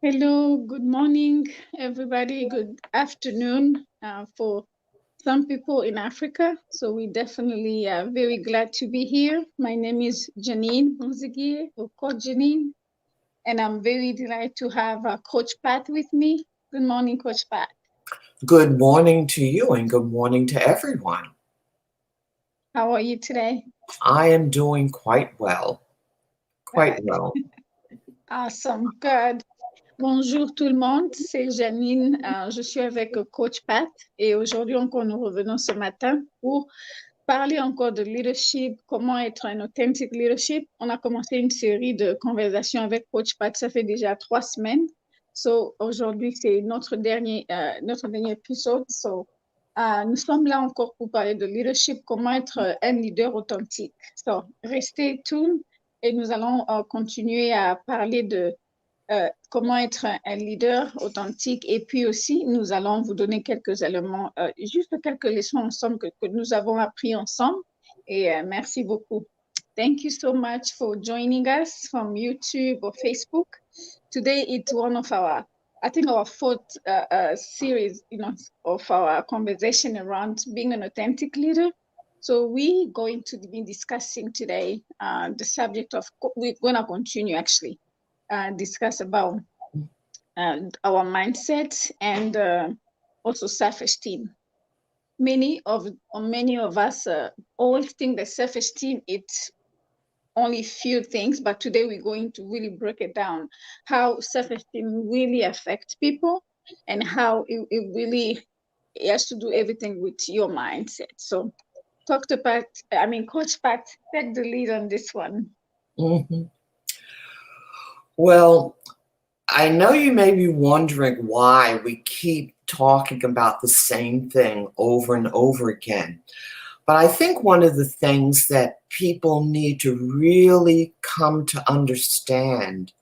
Hello, good morning, everybody. Good afternoon for some people in Africa. So we definitely are very glad to be here. My name is Jeanine Muzigi, or Coach Jeanine, and I'm very delighted to have Coach Pat with me. Good morning, Coach Pat. Good morning to you and good morning to everyone. How are you today? I am doing quite well. Quite Good. well. Awesome. Good. Bonjour tout le monde, c'est Jeanine. Je suis avec Coach Pat et aujourd'hui encore nous revenons ce matin pour parler encore de leadership, comment être un authentic leadership. On a commencé une série de conversations avec Coach Pat, ça fait déjà 3 semaines. So, aujourd'hui, c'est notre dernier épisode. So, nous sommes là encore pour parler de leadership, comment être un leader authentique. So, restez tuned et nous allons continuer à parler de comment être un leader authentique. Et puis aussi, nous allons vous donner quelques éléments, juste quelques leçons ensemble que nous avons appris ensemble. Et merci beaucoup. Thank you so much for joining us from YouTube or Facebook. Today, it's one of our, I think, our fourth series, of our conversation around being an authentic leader. So we're going to be discussing today the subject of, we're going to continue actually discuss about our mindset and also self-esteem. Many of us always think that self-esteem it's only few things, but today we're going to really break it down how self-esteem really affects people and how it really it has to do everything with your mindset. So talk to Pat, Coach Pat, take the lead on this one. Mhm. Well, I know you may be wondering why we keep talking about the same thing over and over again. But I think one of the things that people need to really come to understand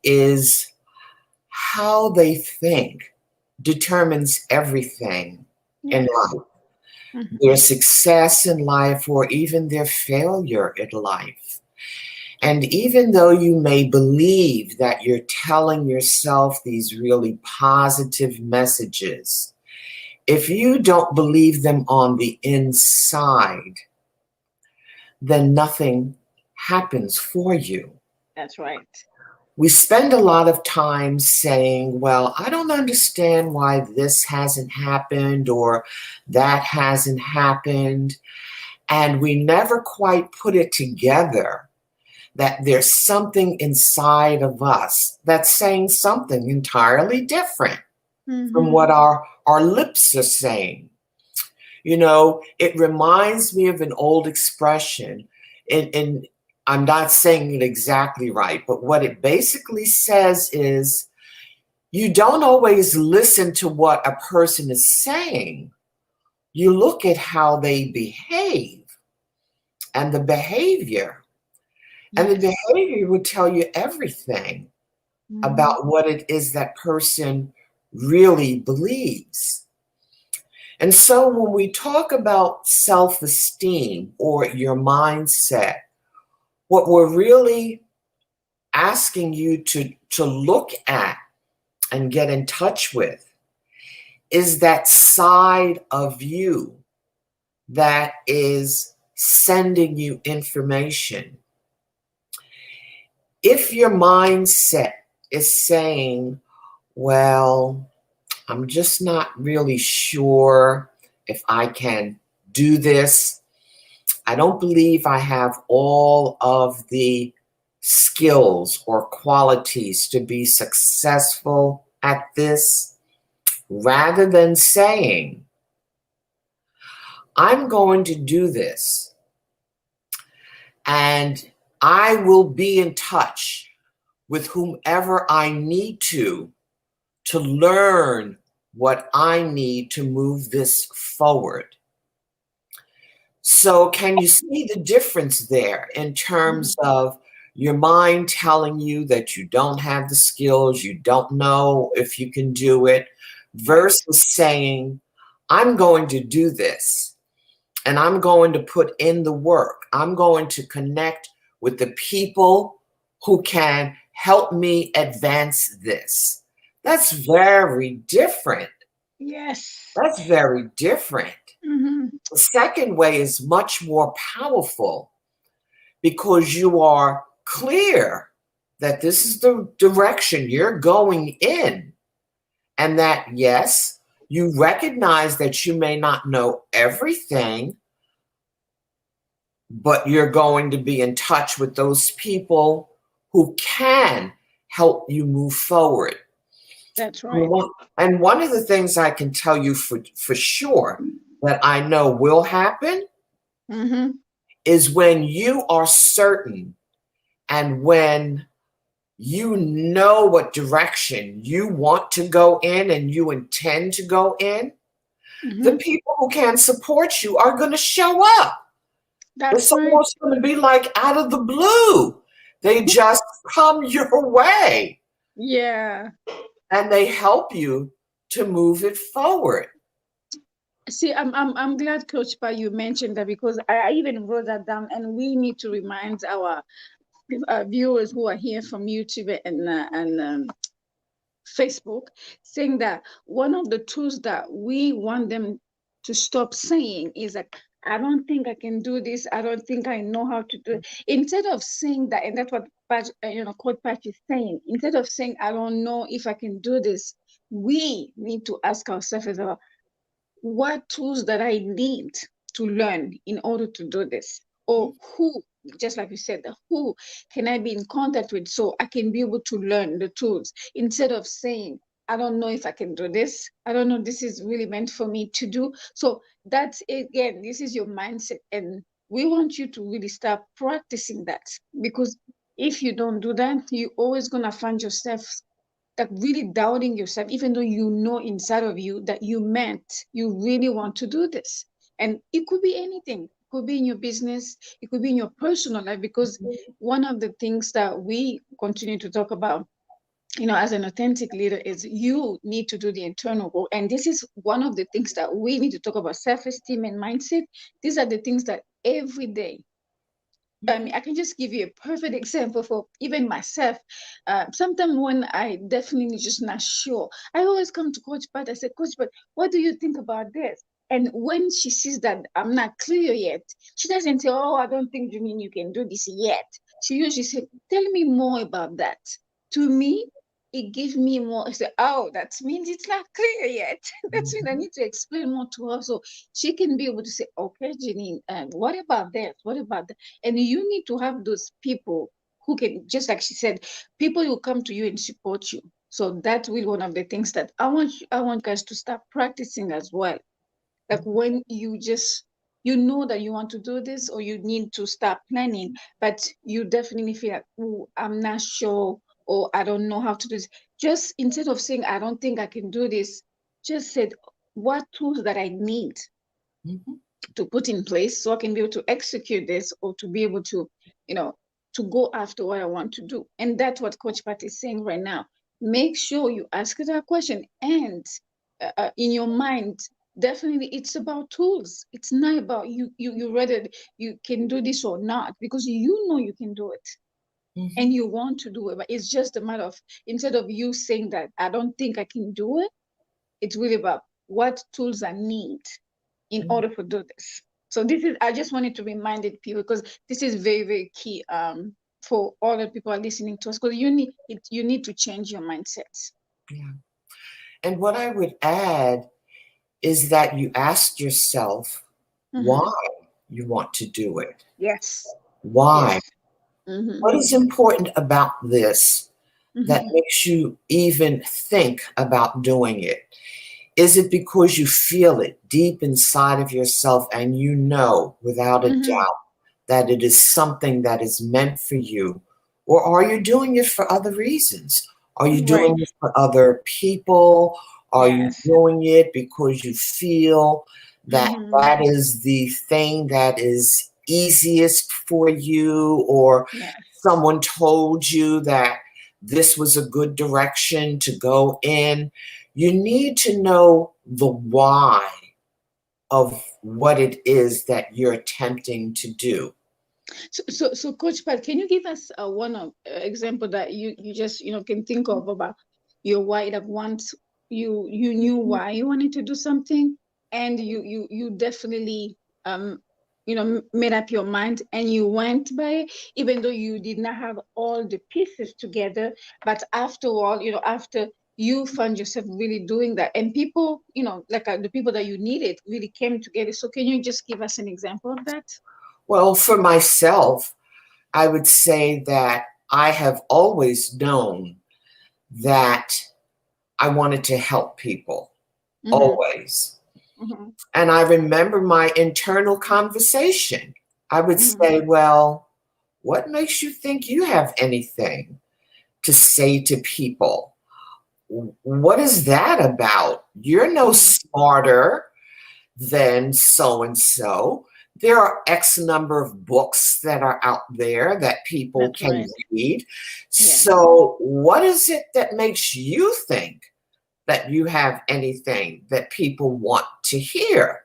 is how they think determines everything in Yes. life. Mhm. Their success in life or even their failure in life. And even though you may believe that you're telling yourself these really positive messages, if you don't believe them on the inside, then nothing happens for you. That's right. We spend a lot of time saying, well, I don't understand why this hasn't happened or that hasn't happened. And we never quite put it together that there's something inside of us that's saying something entirely different from Mm-hmm. what our lips are saying. You know, it reminds me of an old expression, and I'm not saying it exactly right, but what it basically says is you don't always listen to what a person is saying. You look at how they behave and the behavior. And the Yes. behavior will tell you everything Mm-hmm. about what it is that person really believes. And so when we talk about self esteem or your mindset, what we're really asking you to look at and get in touch with is that side of you that is sending you information. If your mindset is saying, well, I'm just not really sure if I can do this. I don't believe I have all of the skills or qualities to be successful at this. Rather than saying, I'm going to do this and I will be in touch with whomever I need to learn what I need to move this forward. So, can you see the difference there in Mm-hmm. terms of your mind telling you that you don't have the skills, you don't know if you can do it, Right. versus saying, I'm going to do this and I'm going to put in the work. I'm going to connect with the people who can help me advance this. That's very different. Yes. That's very different. Mm-hmm. The second way is much more powerful because you are clear that this is the direction you're going in, and that, yes, you recognize that you may not know everything, but you're going to be in touch with those people who can help you move forward. That's right. And one of the things I can tell you for sure that I know will happen Mm-hmm. is when you are certain and when you know what direction you want to go in and you intend to go in, the Mm-hmm. people who can support you are going to show up. It's That's right. almost going to be like out of the blue. They just come your way Yeah. and they help you to move it forward. See, I'm glad, Coach Pa, you mentioned that because I even wrote that down, and we need to remind our viewers who are here from YouTube and Facebook, saying that one of the tools that we want them to stop saying is like, I don't think I can do this. I don't think I know how to do it. Instead of saying that, and that's what Coach Patch is saying. Instead of saying, I don't know if I can do this, we need to ask ourselves what tools that I need to learn in order to do this, or who, just like you said, who can I be in contact with so I can be able to learn the tools instead of saying, I don't know if I can do this. I don't know this is really meant for me to do. So that's, again, this is your mindset, and we want you to really start practicing that, because if you don't do that, you're always going to find yourself like really doubting yourself, even though you know inside of you that you really want to do this. And it could be anything. It could be in your business, it could be in your personal life, because one of the things that we continue to talk about, as an authentic leader, is you need to do the internal work. And this is one of the things that we need to talk about: self-esteem and mindset. These are the things that every day, I mean, I can just give you a perfect example for even myself. Sometimes when I definitely just not sure, I always come to Coach Pat. I say, Coach Pat, what do you think about this? And when she sees that I'm not clear yet, she doesn't say, oh, I don't think, Jeanine, you can do this yet. She usually says, tell me more about that. To me, it gives me more. I say, oh, that means it's not clear yet. That means I need to explain more to her so she can be able to say, okay, Jeanine, and what about this? What about that? And you need to have those people who can, just like she said, people who come to you and support you. So that's really one of the things that I want guys to start practicing as well. Like when you know that you want to do this, or you need to start planning, but you definitely feel like, oh, I'm not sure, or I don't know how to do this. Just instead of saying, I don't think I can do this, just said, what tools that I need Mhm. to put in place so I can be able to execute this, or to be able to, you know, to go after what I want to do. And that's what Coach Pat is saying right now. Make sure you ask that question, and in your mind, definitely it's about tools. It's not about you whether you can do this or not, because you know you can do it and Mhm. you want to do it. But it's just a matter of, instead of you saying that I don't think I can do it, it's really about what tools I need in Mhm. order to do this. So this is, I just wanted to remind it people, because this is very, very key for all the people are listening to us, because you need to change your mindsets. Yeah. And what I would add is that you ask yourself Mm-hmm. why you want to do it. Yes. Why? Yes. Mm-hmm. What is important about this that Mm-hmm. makes you even think about doing it? Is it because you feel it deep inside of yourself and you know without a Mm-hmm. doubt that it is something that is meant for you? Or are you doing it for other reasons? Are you Right. doing it for other people? Are you Yes. doing it because you feel that Mm-hmm. that is the thing that is easiest for you, or Yes. someone told you that this was a good direction to go in? You need to know the why of what it is that you're attempting to do. So, Coach Pat, can you give us one of example that you just can think of about your why that once you knew why you wanted to do something, and you definitely made up your mind and you went by it, even though you did not have all the pieces together, but after all, after you found yourself really doing that, and people, like the people that you needed really came together. So can you just give us an example of that? Well, for myself, I would say that I have always known that I wanted to help people, Mm-hmm. always. Mm-hmm. And I remember my internal conversation. I would Mm-hmm. say, well, what makes you think you have anything to say to people? What is that about? You're no Mm-hmm. smarter than so and so. There are X number of books that are out there that people That's can right. read. Yes. So, what is it that makes you think that you have anything that people want to hear?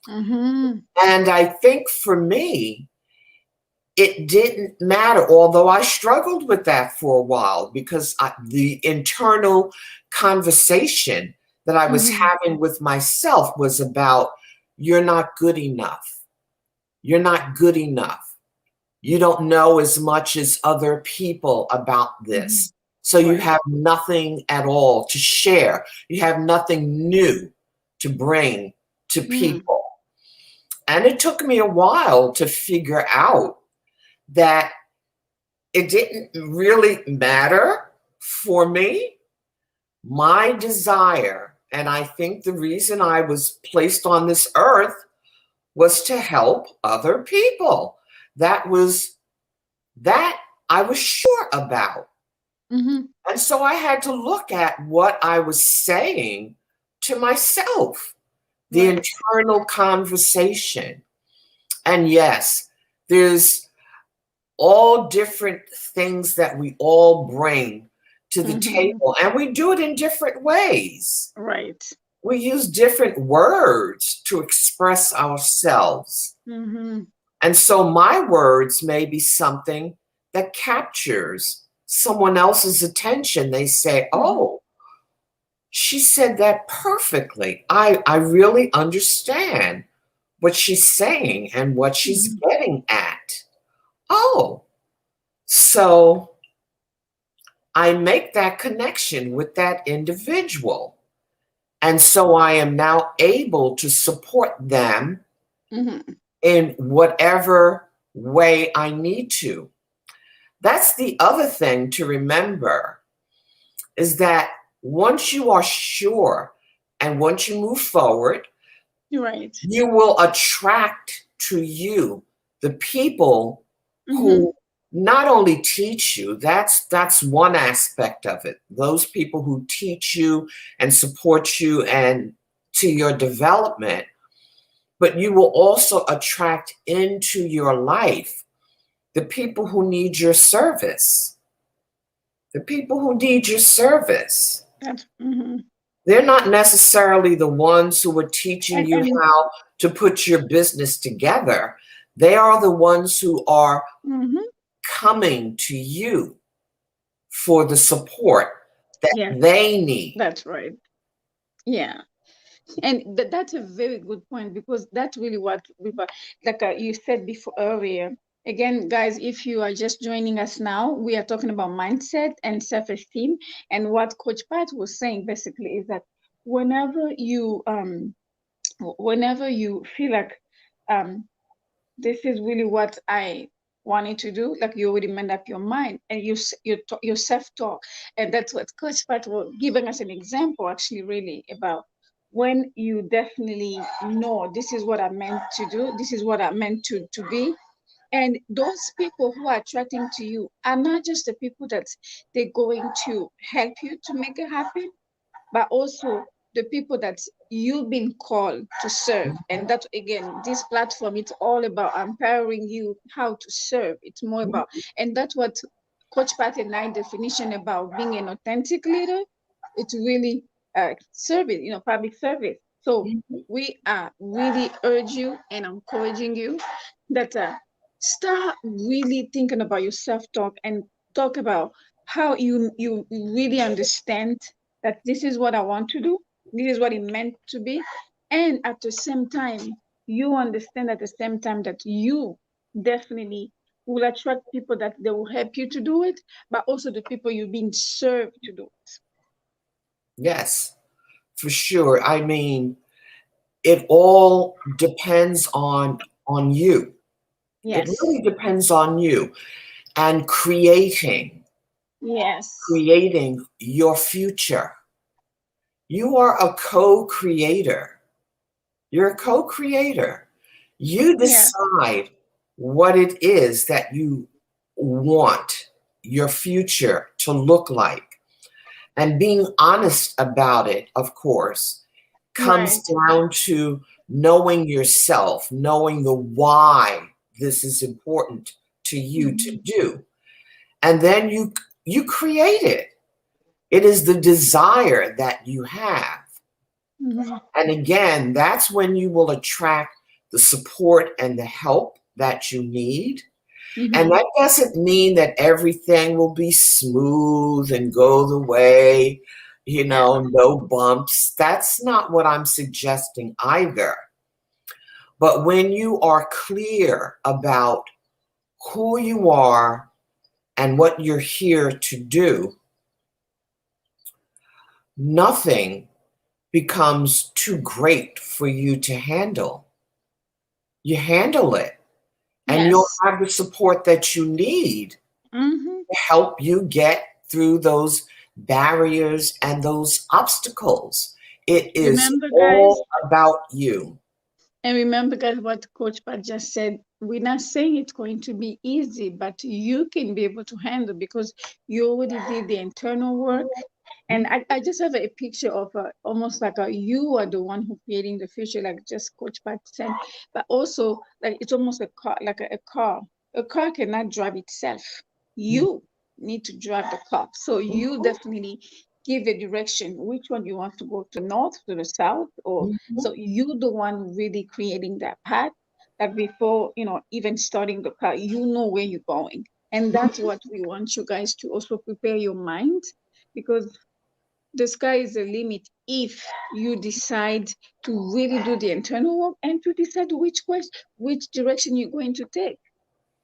Mm-hmm. And I think for me, it didn't matter, although I struggled with that for a while because the internal conversation that I was Mm-hmm. having with myself was about, you're not good enough. You're not good enough. You don't know as much as other people about Mm-hmm. this. So you Right. have nothing at all to share. You have nothing new to bring to Mm-hmm. people. And it took me a while to figure out that it didn't really matter for me. My desire, and I think the reason I was placed on this earth, was to help other people. That was that I was sure about. Mm-hmm. And so I had to look at what I was saying to myself, the Right. internal conversation. And yes, there's all different things that we all bring to the Mm-hmm. table, and we do it in different ways. Right. We use different words to express ourselves. Mm-hmm. And so my words may be something that captures someone else's attention. They say, Mm-hmm. oh, she said that perfectly. I really understand what she's saying and what she's Mm-hmm. getting at. Oh, so I make that connection with that individual. And so I am now able to support them Mm-hmm. in whatever way I need to. That's the other thing to remember, is that once you are sure and once you move forward, Right. you will attract to you the people Mm-hmm. who not only teach you, that's one aspect of it. Those people who teach you and support you and to your development, but you will also attract into your life the people who need your service. The people who need your service. That's mm-hmm. They're not necessarily the ones who are teaching and you and how to put your business together. They are the ones who are mm-hmm. coming to you for the support that Yes, they need. that's right. Yeah. And that's a very good point, because that's really what we were, like you said before earlier. Again, guys, if you are just joining us now, we are talking about mindset and self-esteem. And what Coach Pat was saying basically is that whenever you whenever you feel like um this is really what I wanted to do. Like you already made up your mind, and your self talk, and that's what Coach Pat was giving us an example, actually, really about when you definitely know this is what I meant to do, this is what I meant to be, and those people who are attracting to you are not just the people that they're going to help you to make it happen, but also the people that you've been called to serve. And that, again, this platform, it's all about empowering you how to serve. It's more about, and that's what Coach Pat and I definition about being an authentic leader. It's really service, public service. So we are really urge you and encouraging you that start really thinking about your self-talk and talk about how you really understand that this is what I want to do, this is what it meant to be, and at the same time, you understand at the same time that you definitely will attract people that they will help you to do it, but also the people you're being served to do it. Yes, for sure. I mean, it all depends on you. It Yes. really depends on you and Yes. creating your future. You are a co-creator. You're a co-creator. You Yeah. decide what it is that you want your future to look like. And being honest about it, of course, comes Right. down to knowing yourself, knowing the why this is important to you to Mm-hmm. do. And then you create it. It is the desire that you have. Mm-hmm. And again, that's when you will attract the support and the help that you need. And Mm-hmm. that doesn't mean that everything will be smooth and go the way, Yeah. no bumps. That's not what I'm suggesting either. But when you are clear about who you are and what you're here to do, nothing becomes too great for you to handle. You handle it, and you'll Yes. have the support that you need Mm-hmm. to help you get through those barriers and those obstacles. It is Remember, guys, all about you. and remember, guys, what Coach Pat just said. We're not saying it's going to be easy, but you can be able to handle because you already did the internal work. And I just have a picture of almost like you are the one who creating the future, like just Coach Pat said. But also, like it's almost a car, like a car. A car cannot drive itself. You need to drive the car. So you definitely give a direction, which one you want to go to north, to the south, or Mhm. so you the one really creating that path. That before even starting the car, you know where you're going, and that's what we want you guys to also prepare your mind because the sky is the limit if you decide to really do the internal work and to decide which direction you're going to take.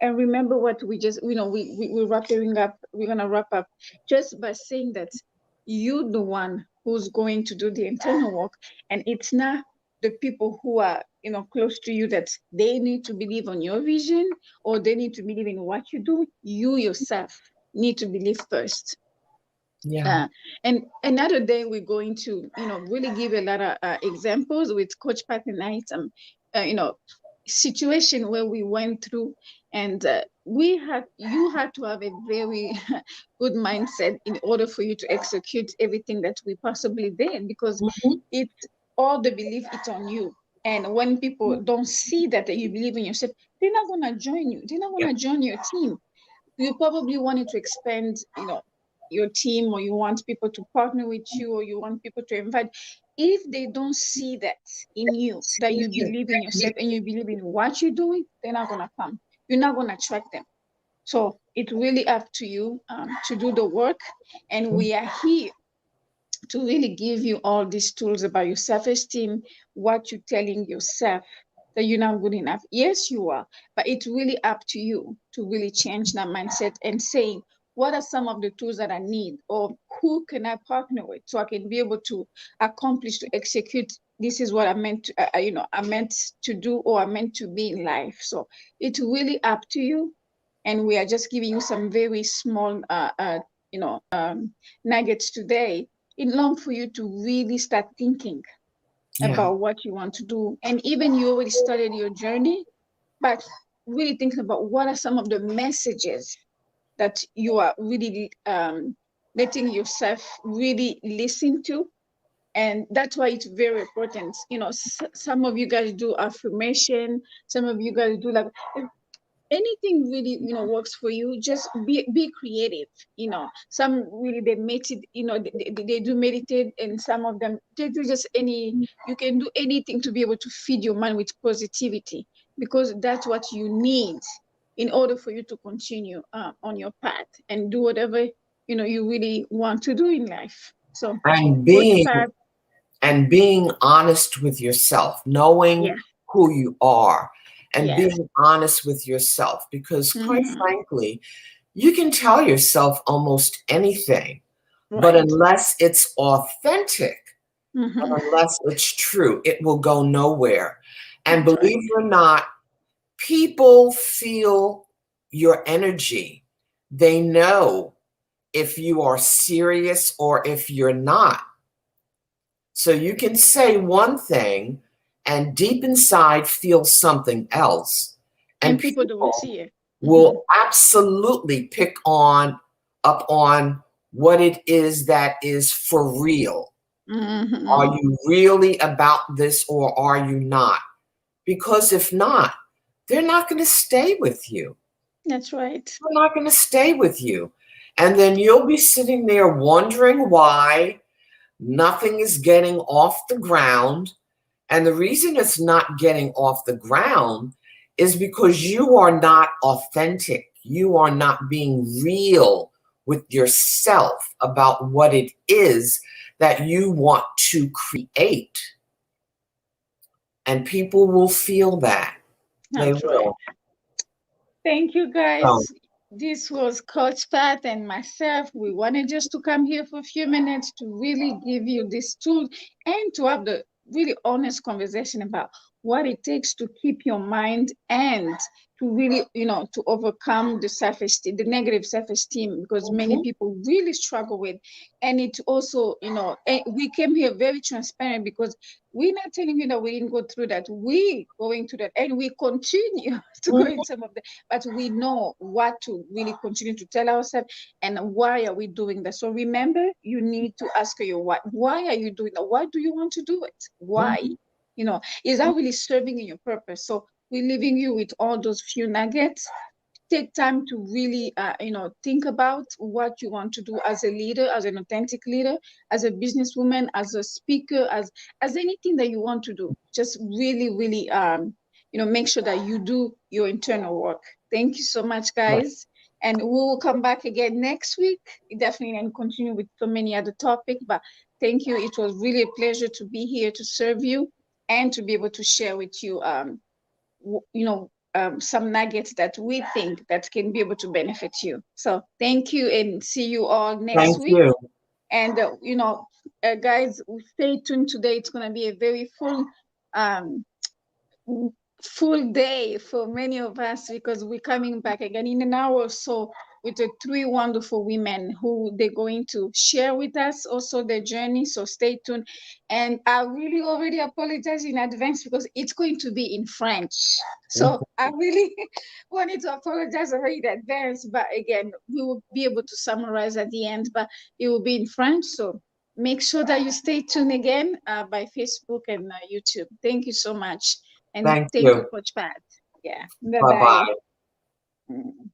And remember what we just, we're wrapping up, we're going to wrap up just by saying that you the one who's going to do the internal work. And it's not the people who are, close to you that they need to believe on your vision or they need to believe in what you do. You yourself need to believe first. Yeah. uh, and another day we're going to, really give a lot of examples with Coach Pat and I, some, situation where we went through, and you had to have a very good mindset in order for you to execute everything that we possibly did because Mhm. it's all the belief it's on you. And when people don't see that you believe in yourself, they're not gonna join you. They're not Yep. gonna join your team. You probably wanted to expand, your team, or you want people to partner with you, or you want people to invite. If they don't see that in you, that you believe in yourself and you believe in what you're doing, they're not gonna come. You're not gonna attract them. So it's really up to you to do the work, and we are here to really give you all these tools about your self-esteem, what you're telling yourself that you're not good enough. Yes, you are, but it's really up to you to really change that mindset and saying, what are some of the tools that I need, or who can I partner with so I can be able to accomplish, to execute. This is what I meant to, I meant to do, or I meant to be in life. So it's really up to you, and we are just giving you some very small, nuggets today in long for you to really start thinking Yeah. about what you want to do. And even you already started your journey, but really thinking about what are some of the messages that you are really letting yourself really listen to. And that's why it's very important. Some of you guys do affirmation, some of you guys do like anything really works for you. Just be creative. Some really they meditate, they do meditate, and some of them they do just any, you can do anything to be able to feed your mind with positivity, because that's what you need in order for you to continue on your path and do whatever you really want to do in life. So, And Coach Pat, being honest with yourself, knowing yeah, who you are, and yes, being honest with yourself, because quite mm-hmm. frankly, you can tell yourself almost anything, but Right, unless it's authentic, mm-hmm. and unless it's true, it will go nowhere. And That's believe right. it or not, people feel your energy. They know if you are serious or if you're not. So you can say one thing and deep inside feel something else. And And people don't people see it. Mm-hmm. will absolutely pick up on what it is that is for real. Are Mm-hmm. you really about this or are you not? Because if not, they're not going to stay with you. That's right. They're not going to stay with you. And then you'll be sitting there wondering why nothing is getting off the ground. And the reason it's not getting off the ground is because you are not authentic. You are not being real with yourself about what it is that you want to create. And people will feel that. They That's right. will. Thank you, So, guys. This was Coach Pat and myself. We wanted just to come here for a few minutes to really give you this tool and to have the really honest conversation about what it takes to keep your mind and to really, to overcome the self-esteem, the negative self-esteem, because many mhm, people really struggle with. And it also, we came here very transparent because we're not telling you that we didn't go through that. We going through that and we continue to go in mhm, some of the, but we know what to really continue to tell ourselves and why are we doing that. So remember, you need to ask your why are you doing that? Why do you want to do it? Why? mhm. Is that really serving in your purpose? So we're leaving you with all those few nuggets. Take time to really think about what you want to do as a leader, as an authentic leader, as a businesswoman, as a speaker, as anything that you want to do. Just really really make sure that you do your internal work. Thank you so much, Right. guys, and we will come back again next week, definitely, and continue with so many other topics. But thank you, it was really a pleasure to be here to serve you and to be able to share with you some nuggets that we think that can be able to benefit you. So thank you and see you all next Thank week. you. And, guys, stay tuned today. It's going to be a very um, full day for many of us because we're coming back again in an hour or so with the three wonderful women who they're going to share with us also their journey. So stay tuned. And I really already apologize in advance because it's going to be in French. So I really wanted to apologize already in advance. But again, we will be able to summarize at the end, but it will be in French. So make sure that you stay tuned again by Facebook and YouTube. Thank you so much. And Thank thank you, you. Coach Pat. Yeah. Bye Bye bye. bye. Mm.